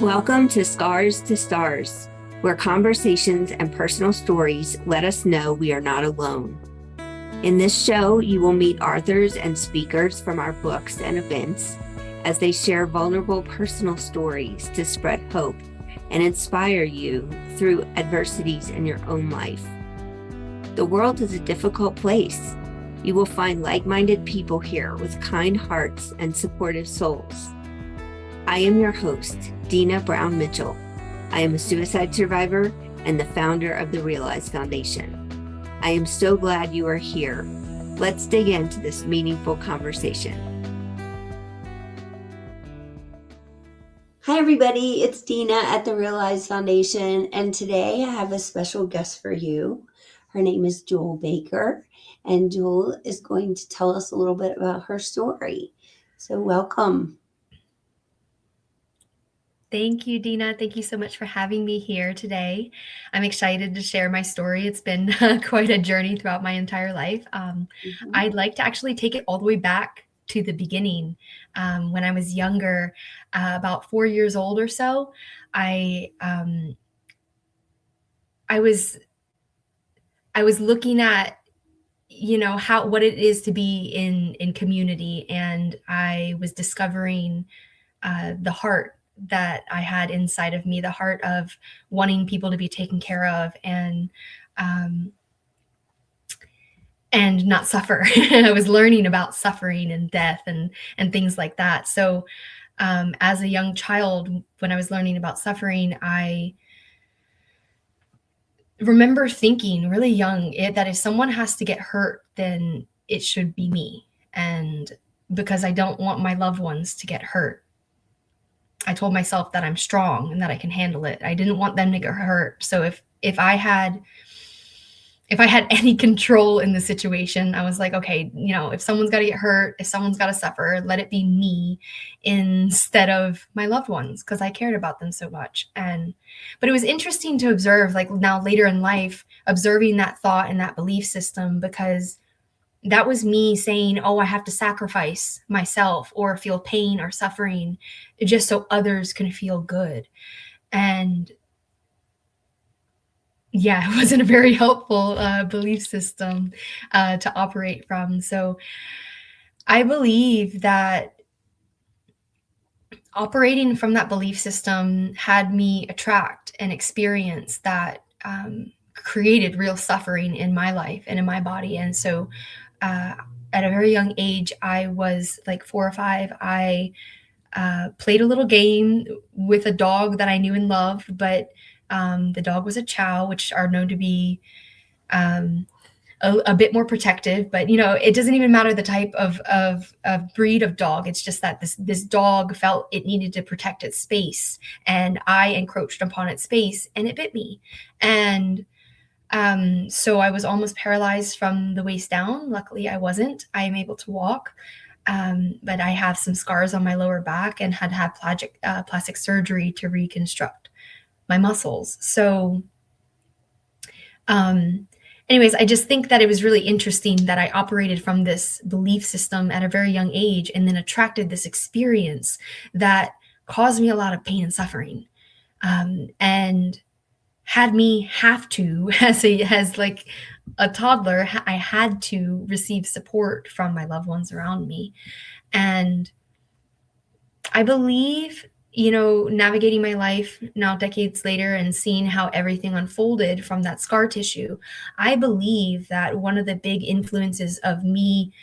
Welcome to Scars to Stars, where conversations and personal stories let us know we are not alone. In this show, you will meet authors and speakers from our books and events as they share vulnerable personal stories to spread hope and inspire you through adversities in your own life. The world is a difficult place. You will find like-minded people here with kind hearts and supportive souls. I am your host, Dina Brown Mitchell. I am a suicide survivor and the founder of the Realize Foundation. I am so glad you are here. Let's dig into this meaningful conversation. Hi, everybody. It's Dina at the Realize Foundation, and today I have a special guest for you. Her name is Jewel Baker, and Jewel is going to tell us a little bit about her story. So welcome. Thank you, Dina. Thank you so much for having me here today. I'm excited to share my story. It's been quite a journey throughout my entire life. I'd like to actually take it all the way back to the beginning. When I was younger, about 4 years old or so, I was looking at what it is to be in community, and I was discovering the heart that I had inside of me, the heart of wanting people to be taken care of and not suffer. I was learning about suffering and death and things like that. So as a young child, when I was learning about suffering, I remember thinking really young that if someone has to get hurt, then it should be me. And because I don't want my loved ones to get hurt, I told myself that I'm strong and that I can handle it. I didn't want them to get hurt. So if I had any control in the situation, I was like, okay, if someone's got to get hurt, if someone's got to suffer, let it be me instead of my loved ones, because I cared about them so much. But it was interesting to observe, like now later in life, observing that thought and that belief system, because that was me saying, oh, I have to sacrifice myself or feel pain or suffering just so others can feel good. And yeah, it wasn't a very helpful belief system to operate from. So I believe that operating from that belief system had me attract and experience that created real suffering in my life and in my body. And so at a very young age, I was like 4 or 5, I played a little game with a dog that I knew and loved, but the dog was a chow, which are known to be a bit more protective. But it doesn't even matter the type of breed of dog. It's just that this dog felt it needed to protect its space, and I encroached upon its space, and it bit me. And so I was almost paralyzed from the waist down. Luckily, I wasn't. I am able to walk. But I have some scars on my lower back and had plastic surgery to reconstruct my muscles. So anyways, I just think that it was really interesting that I operated from this belief system at a very young age and then attracted this experience that caused me a lot of pain and suffering, and had me have to, as like a toddler, I had to receive support from my loved ones around me. And I believe, navigating my life now decades later and seeing how everything unfolded from that scar tissue, I believe that one of the big influences of me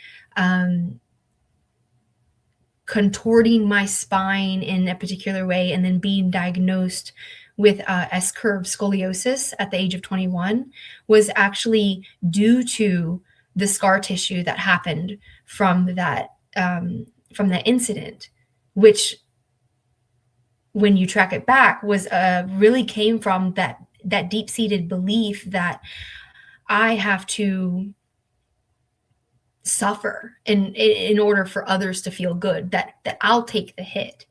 contorting my spine in a particular way and then being diagnosed with S-curve scoliosis at the age of 21 was actually due to the scar tissue that happened from that incident, which, when you track it back, was really came from that deep-seated belief that I have to suffer in order for others to feel good, that I'll take the hit.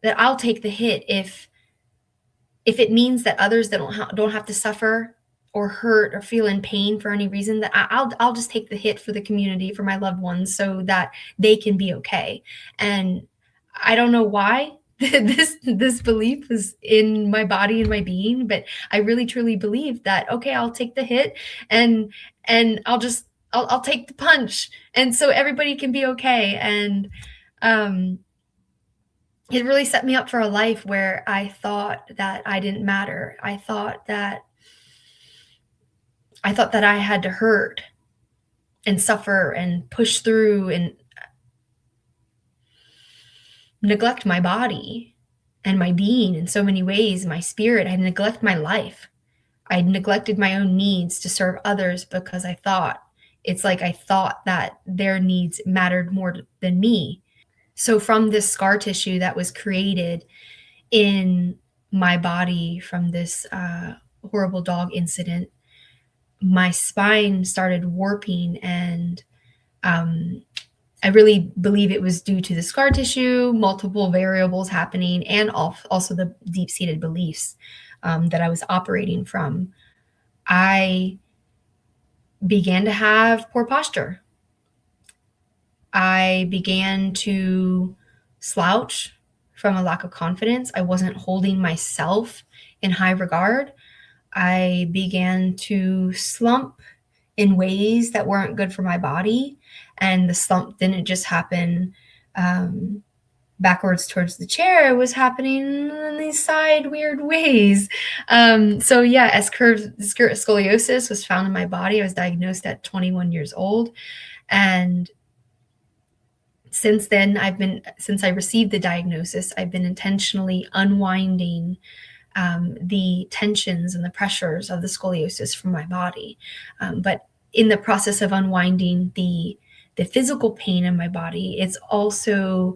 That I'll take the hit if it means that others that don't have to suffer or hurt or feel in pain for any reason, that I'll just take the hit for the community, for my loved ones, so that they can be okay. And I don't know why, this belief was in my body and my being, but I really truly believe that, okay, I'll take the hit, and I'll take the punch, and so everybody can be okay. And um it really set me up for a life where I thought that I didn't matter. I thought that I had to hurt and suffer and push through and neglect my body and my being in so many ways, my spirit. I neglect my life. I neglected my own needs to serve others because I thought that their needs mattered more than me. So from this scar tissue that was created in my body from this horrible dog incident, my spine started warping, and I really believe it was due to the scar tissue, multiple variables happening, and also the deep-seated beliefs that I was operating from. I began to have poor posture. I began to slouch from a lack of confidence. I wasn't holding myself in high regard. I began to slump in ways that weren't good for my body. And the slump didn't just happen backwards towards the chair, it was happening in these side weird ways. So yeah, scoliosis was found in my body. I was diagnosed at 21 years old. And since then, since I received the diagnosis, I've been intentionally unwinding the tensions and the pressures of the scoliosis from my body. But in the process of unwinding the physical pain in my body, it's also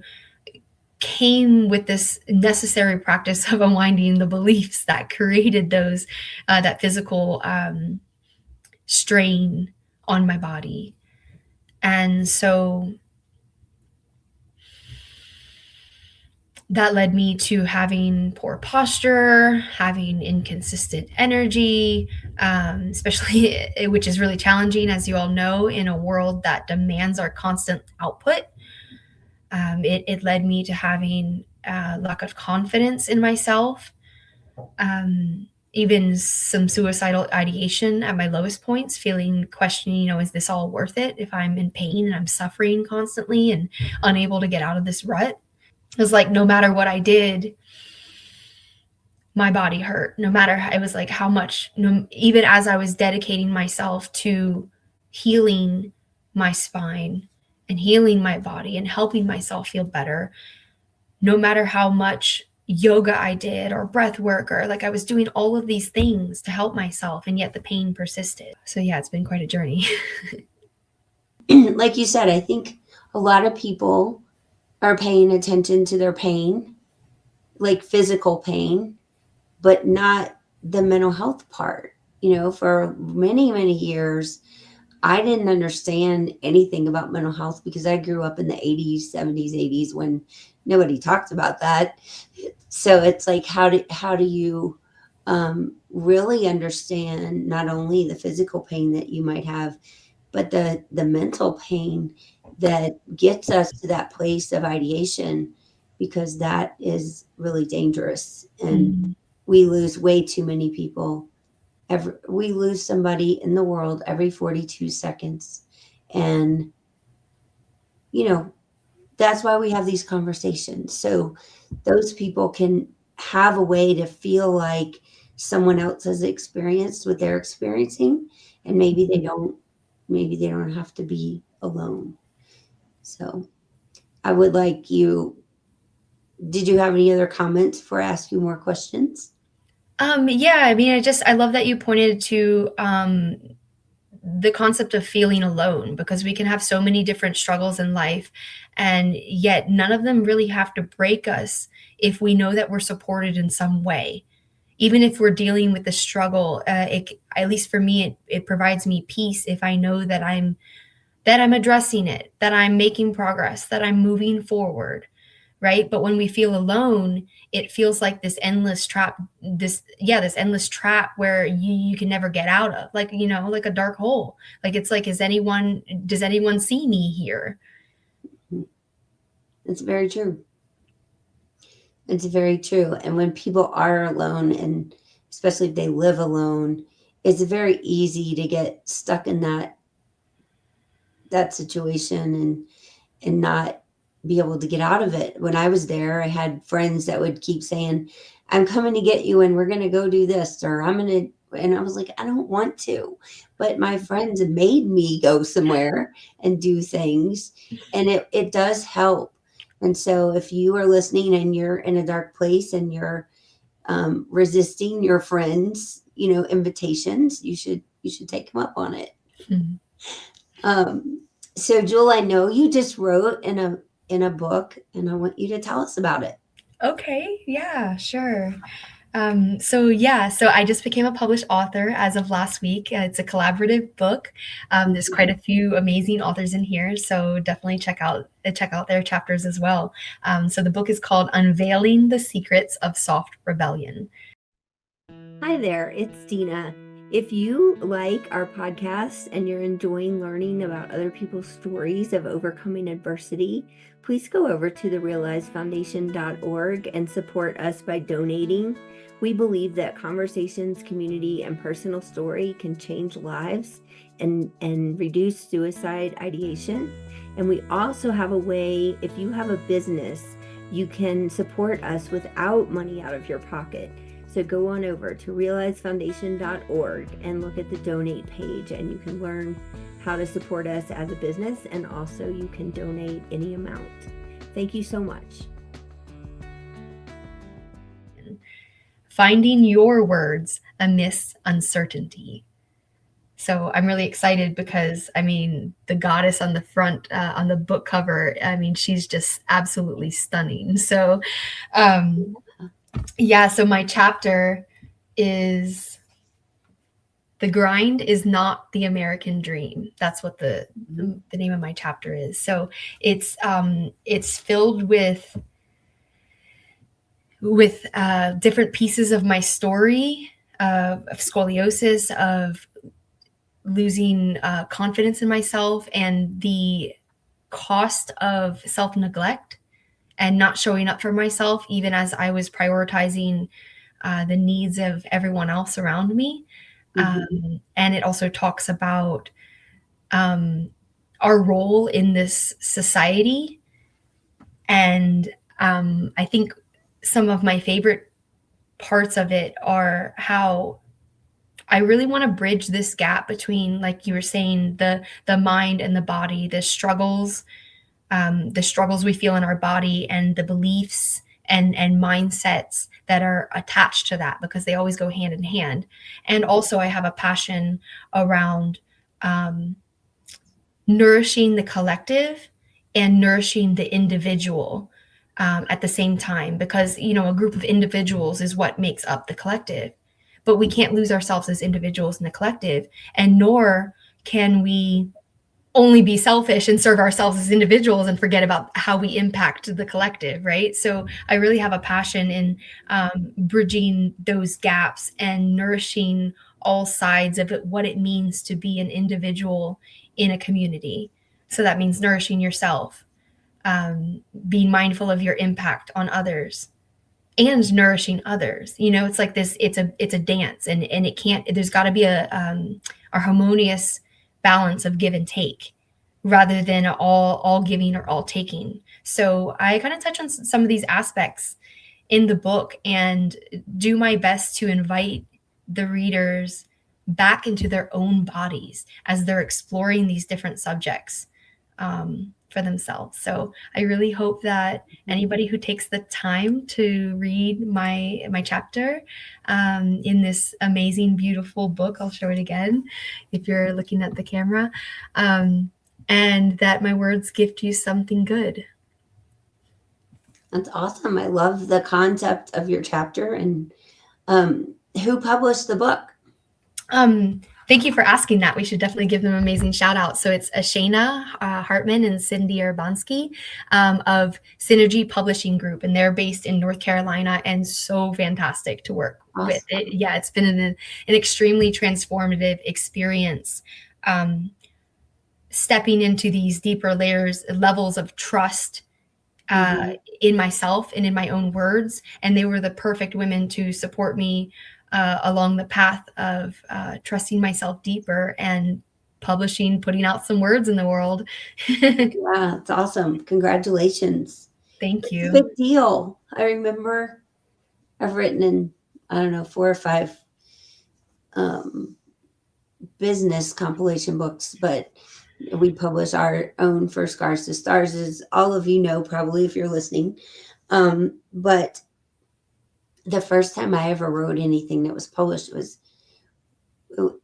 came with this necessary practice of unwinding the beliefs that created those that physical strain on my body. And so that led me to having poor posture, having inconsistent energy, especially which is really challenging, as you all know, in a world that demands our constant output. It led me to having lack of confidence in myself, even some suicidal ideation at my lowest points, questioning, is this all worth it if I'm in pain and I'm suffering constantly and unable to get out of this rut? It was like no matter what I did, my body hurt. It was like how much, even as I was dedicating myself to healing my spine and healing my body and helping myself feel better, no matter how much yoga I did or breath work, or like I was doing all of these things to help myself, and yet the pain persisted. So yeah, it's been quite a journey. Like you said, I think a lot of people are paying attention to their pain, like physical pain, but not the mental health part. For many, many years, I didn't understand anything about mental health because I grew up in the 80s, 70s, 80s when nobody talked about that. So it's like, how do you really understand not only the physical pain that you might have, but the mental pain that gets us to that place of ideation, because that is really dangerous. And we lose way too many people. We lose somebody in the world every 42 seconds. And, that's why we have these conversations. So those people can have a way to feel like someone else has experienced what they're experiencing. And maybe they don't have to be alone. So I would like you, did you have any other comments before I ask you more questions? Yeah, I mean, I love that you pointed to the concept of feeling alone, because we can have so many different struggles in life, and yet none of them really have to break us if we know that we're supported in some way. Even if we're dealing with the struggle, at least for me, it provides me peace if I know that I'm addressing it, that I'm making progress, that I'm moving forward, right? But when we feel alone, it feels like this endless trap, this endless trap where you can never get out of, like, like a dark hole. Like, it's like, does anyone see me here? It's very true. It's very true. And when people are alone, and especially if they live alone, it's very easy to get stuck in that situation and not be able to get out of it. When I was there, I had friends that would keep saying, "I'm coming to get you and we're going to go do this," or "I'm going to," and I was like, "I don't want to." But my friends made me go somewhere and do things, and it does help. And so if you are listening and you're in a dark place and you're resisting your friends, invitations, you should take them up on it. Mhm. Um, so Jewel, I know you just wrote in a book, and I want you to tell us about it. Okay, yeah, sure. So I just became a published author as of last week. It's a collaborative book. There's quite a few amazing authors in here, so definitely check out their chapters as well. So the book is called Unveiling the Secrets of Soft Rebellion. Hi there, it's Dina. If you like our podcast and you're enjoying learning about other people's stories of overcoming adversity, please go over to therealizefoundation.org and support us by donating. We believe that conversations, community, and personal story can change lives and reduce suicide ideation. And we also have a way, if you have a business, you can support us without money out of your pocket. So go on over to realizefoundation.org and look at the donate page, and you can learn how to support us as a business, and also you can donate any amount. Thank you so much. Finding your words amidst uncertainty. So I'm really excited because, the goddess on the front, on the book cover, she's just absolutely stunning. So, so my chapter is "The Grind is Not the American Dream." That's what the name of my chapter is. So it's filled with different pieces of my story, of scoliosis, of losing confidence in myself, and the cost of self-neglect and not showing up for myself, even as I was prioritizing the needs of everyone else around me. And it also talks about our role in this society. And I think some of my favorite parts of it are how I really want to bridge this gap between, like you were saying, the mind and the body, the struggles we feel in our body, and the beliefs and mindsets that are attached to that, because they always go hand in hand. And also I have a passion around nourishing the collective and nourishing the individual at the same time, because a group of individuals is what makes up the collective, but we can't lose ourselves as individuals in the collective, and nor can we only be selfish and serve ourselves as individuals and forget about how we impact the collective, right? So I really have a passion in bridging those gaps and nourishing all sides of it, what it means to be an individual in a community. So that means nourishing yourself, being mindful of your impact on others, and nourishing others. It's like this, it's a dance, and it can't, there's got to be a harmonious balance of give and take, rather than all giving or all taking. So I kind of touch on some of these aspects in the book and do my best to invite the readers back into their own bodies as they're exploring these different subjects for themselves. So I really hope that anybody who takes the time to read my chapter in this amazing, beautiful book, I'll show it again if you're looking at the camera, and that my words gift you something good. That's awesome. I love the concept of your chapter. And who published the book? Thank you for asking that. We should definitely give them an amazing shout out. So it's Ashana Hartman and Cindy Urbanski of Synergy Publishing Group, and they're based in North Carolina, and so fantastic to work with. It's been an extremely transformative experience, stepping into these deeper levels of trust in myself and in my own words. And they were the perfect women to support me along the path of trusting myself deeper and publishing, putting out some words in the world. Wow, it's awesome. Congratulations. Thank It's a you. big deal. I remember I've written in, I don't know, 4 or 5 business compilation books, but we publish our own for Scars to Stars, as all of you know, probably if you're listening. But the first time I ever wrote anything that was published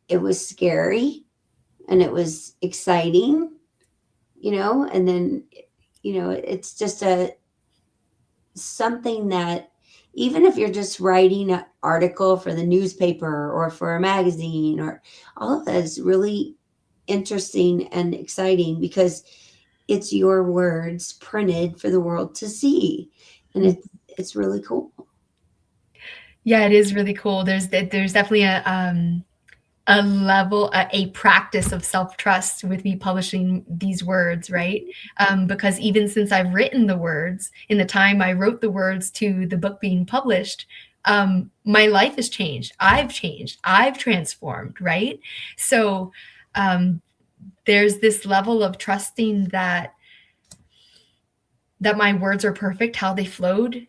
it was scary and it was exciting, and then, it's just something that, even if you're just writing an article for the newspaper or for a magazine, or all of that, is really interesting and exciting because it's your words printed for the world to see, and it's really cool. Yeah, it is really cool. There's definitely a level, a practice of self-trust with me publishing these words, right? Because even since I've written the words, in the time I wrote the words to the book being published, my life has changed. I've transformed, right? So there's this level of trusting that my words are perfect, how they flowed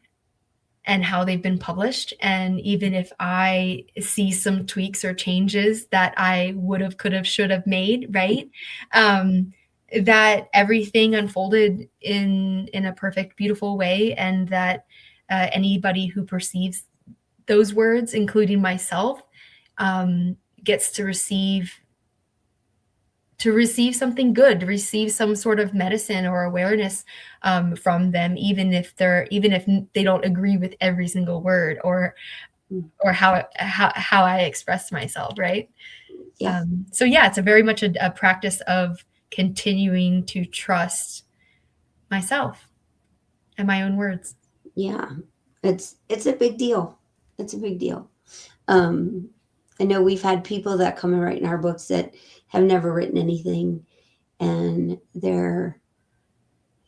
and how they've been published. And even if I see some tweaks or changes that I would have, could have, should have made, right? That everything unfolded in a perfect, beautiful way. And that anybody who perceives those words, including myself, gets to receive something good, to receive some sort of medicine or awareness from them, even if they don't agree with every single word or how I express myself, right? Yeah. So yeah, it's a very much a practice of continuing to trust myself and my own words. Yeah, it's a big deal. It's a big deal. I know we've had people that come and write in our books that have never written anything, and they're,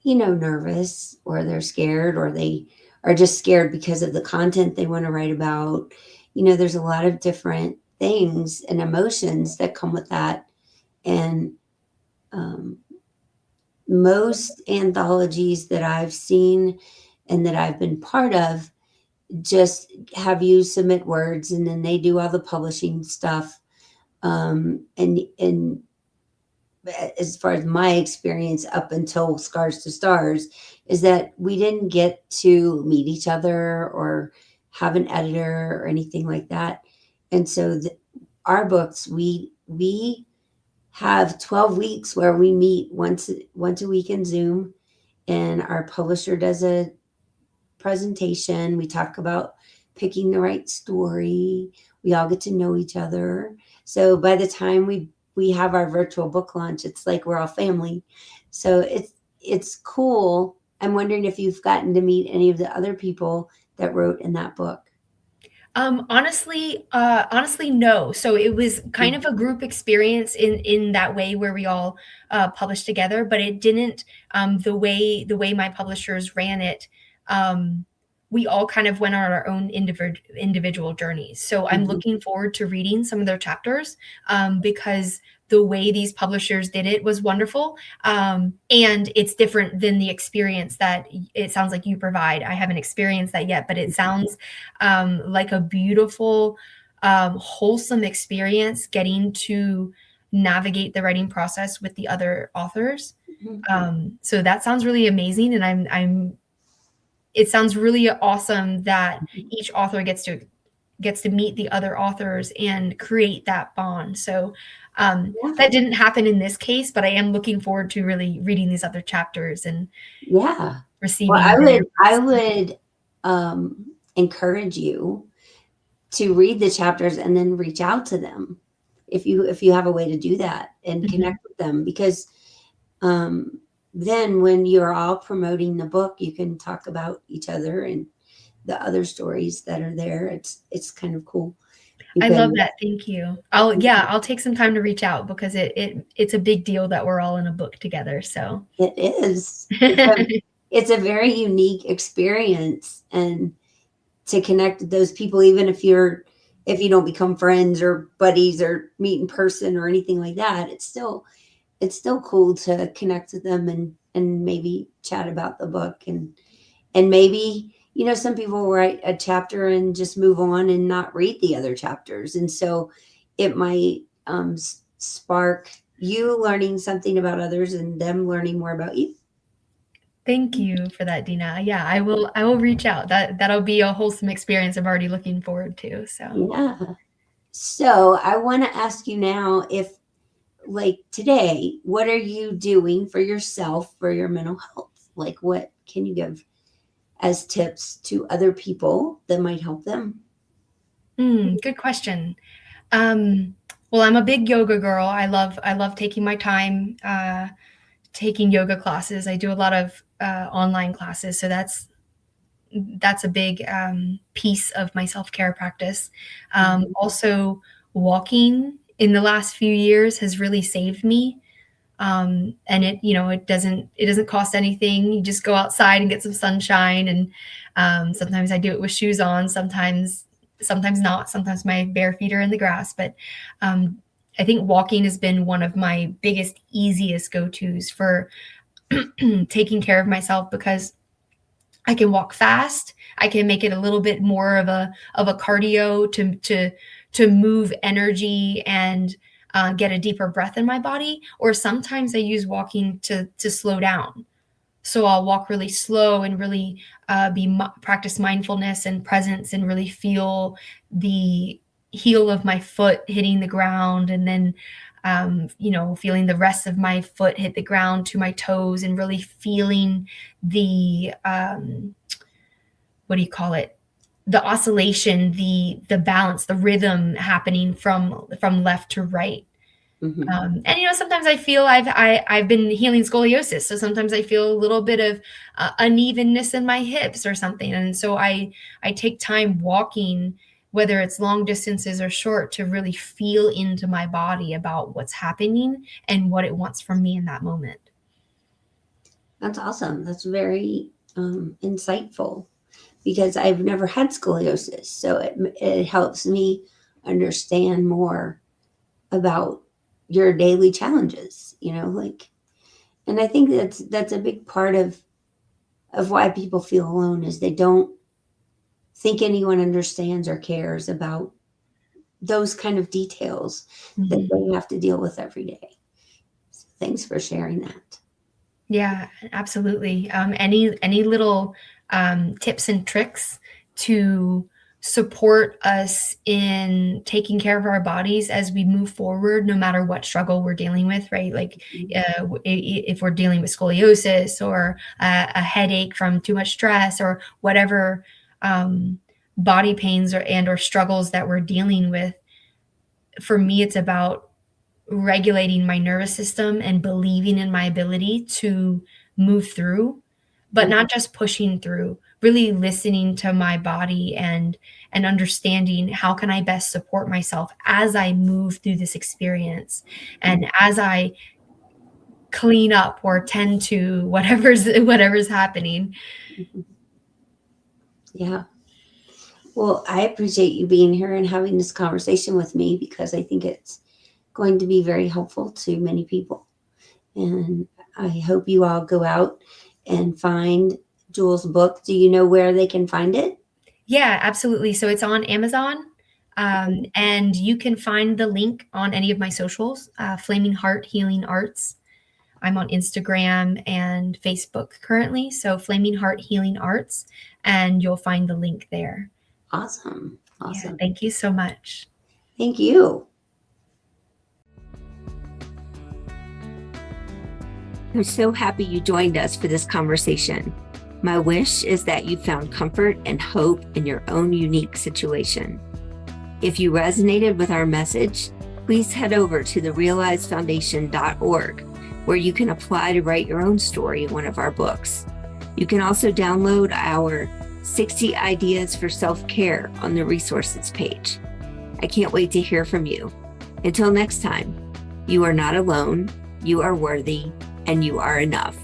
nervous, or they're scared, or they are just scared because of the content they want to write about. There's a lot of different things and emotions that come with that. And most anthologies that I've seen and that I've been part of just have you submit words, and then they do all the publishing stuff. And as far as my experience up until Scars to Stars, is that we didn't get to meet each other or have an editor or anything like that. And so our books, we have 12 weeks where we meet once a week in Zoom, and our publisher does a presentation. We talk about picking the right story. We all get to know each other. So by the time we have our virtual book launch, it's like we're all family. So it's cool. I'm wondering if you've gotten to meet any of the other people that wrote in that book. Honestly, no. So it was kind of a group experience in that way, where we all published together, but it didn't, the way my publishers ran it, we all kind of went on our own individual journeys. So I'm looking forward to reading some of their chapters, because the way these publishers did it was wonderful. And it's different than the experience that it sounds like you provide. I haven't experienced that yet, but it sounds like a beautiful, wholesome experience getting to navigate the writing process with the other authors. So that sounds really amazing. And it sounds really awesome that each author gets to meet the other authors and create that bond. So that didn't happen in this case, but I am looking forward to really reading these other chapters and receiving. Well, I would encourage you to read the chapters and then reach out to them if you have a way to do that and connect with them, because then when you're all promoting the book, you can talk about each other and the other stories that are there. It's kind of cool. I love that. Thank you. I'll take some time to reach out, because it's a big deal that we're all in a book together. So it is. it's a very unique experience, and to connect with those people, even if you don't become friends or buddies or meet in person or anything like that, it's still cool to connect with them and maybe chat about the book, and maybe some people write a chapter and just move on and not read the other chapters, and so it might spark you learning something about others and them learning more about you. Thank you for that, Dina. Yeah, I will reach out. That'll be a wholesome experience I'm already looking forward to. So, Yeah. So I want to ask you now, if like today, what are you doing for yourself for your mental health? Like, what can you give as tips to other people that might help them? good question. Well, I'm a big yoga girl. I love taking my time taking yoga classes. I do a lot of online classes, so that's a big piece of my self-care practice. Mhm. Also, walking in the last few years has really saved me. And it doesn't cost anything. You just go outside and get some sunshine. And sometimes I do it with shoes on. Sometimes not. Sometimes my bare feet are in the grass. But um, I think walking has been one of my biggest, easiest go-tos for taking care of myself, because I can walk fast. I can make it a little bit more of a cardio to move energy and get a deeper breath in my body. Or sometimes I use walking to slow down. So I'll walk really slow and really practice mindfulness and presence, and really feel the heel of my foot hitting the ground, and then feeling the rest of my foot hit the ground to my toes, and really feeling the what do you call it? The oscillation, the balance, the rhythm happening from left to right. Mhm. And sometimes I feel I've been healing scoliosis, so sometimes I feel a little bit of unevenness in my hips or something, and so I take time walking, whether it's long distances or short, to really feel into my body about what's happening and what it wants from me in that moment. That's awesome. That's very insightful, because I've never had scoliosis, so it helps me understand more about your daily challenges. Like, and I think that's a big part of why people feel alone, is they don't think anyone understands or cares about those kind of details that Mhm. they have to deal with every day. So thanks for sharing that. Yeah, absolutely. Any little tips and tricks to support us in taking care of our bodies as we move forward, no matter what struggle we're dealing with, right? Like if we're dealing with scoliosis, or a headache from too much stress, or whatever um, body pains or struggles that we're dealing with. For me, it's about regulating my nervous system and believing in my ability to move through, but Mhm. not just pushing through, really listening to my body and understanding how can I best support myself as I move through this experience, and as I clean up or tend to whatever's happening. Mhm. Yeah. Well, I appreciate you being here and having this conversation with me, because I think it's going to be very helpful to many people. And I hope you all go out and find Jules' book. Do you know where they can find it? Yeah, absolutely. So it's on Amazon. And you can find the link on any of my socials, Flaming Heart Healing Arts. I'm on Instagram and Facebook currently. So Flaming Heart Healing Arts, and you'll find the link there. Awesome. Yeah, Awesome. thank you so much. Thank you. I'm so happy you joined us for this conversation. My wish is that you found comfort and hope in your own unique situation. If you resonated with our message, please head over to therealizefoundation.org, where you can apply to write your own story in one of our books. You can also download our 60 Ideas for Self-Care on the resources page. I can't wait to hear from you. Until next time, you are not alone, you are worthy, and you are enough.